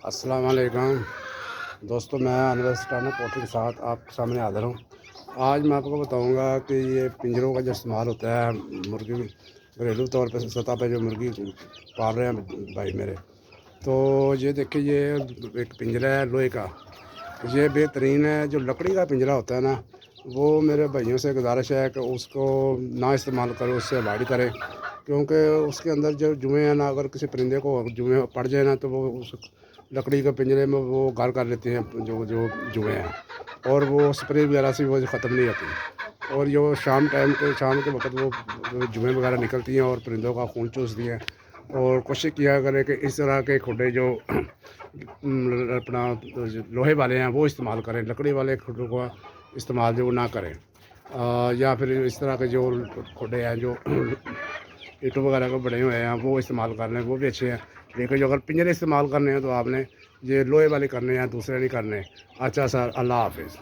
السلام علیکم دوستوں، میں انور سٹانہ پوٹری کے ساتھ آپ کے سامنے حاضر ہوں۔ آج میں آپ کو بتاؤں گا کہ یہ پنجروں کا جو استعمال ہوتا ہے مرغی گھریلو طور پہ سطح پہ جو مرغی پال رہے ہیں بھائی میرے، تو یہ دیکھیں، یہ ایک پنجرا ہے لوہے کا، یہ بہترین ہے۔ جو لکڑی کا پنجرا ہوتا ہے نا، وہ میرے بھائیوں سے گزارش ہے کہ اس کو نہ استعمال کرو، اس سے اوائڈ کریں، کیونکہ اس کے اندر جو جوئیں ہیں نا، اگر کسی پرندے کو جوئیں پڑ جائے نا تو وہ اس لکڑی کے پنجرے میں وہ گھر کر لیتے ہیں جو جوئیں ہیں، اور وہ اسپرے وغیرہ سے وہ ختم نہیں ہوتی، اور جو شام کے وقت وہ جوئیں وغیرہ نکلتی ہیں اور پرندوں کا خون چوستی ہیں۔ اور کوشش کیا کریں کہ اس طرح کے کھڈے جو اپنا لوہے والے ہیں وہ استعمال کریں، لکڑی والے کھڈوں کا استعمال جو نہ کریں، یا پھر اس طرح کے جو کھڈے ہیں جو اینٹوں وغیرہ کو بڑے ہوئے ہیں وہ استعمال کر لیں، وہ بھی اچھے ہیں۔ لیکن جو اگر پنجرے استعمال کرنے ہیں تو آپ نے یہ لوہے والے کرنے ہیں، دوسرے نہیں کرنے۔ اچھا سر، اللہ حافظ۔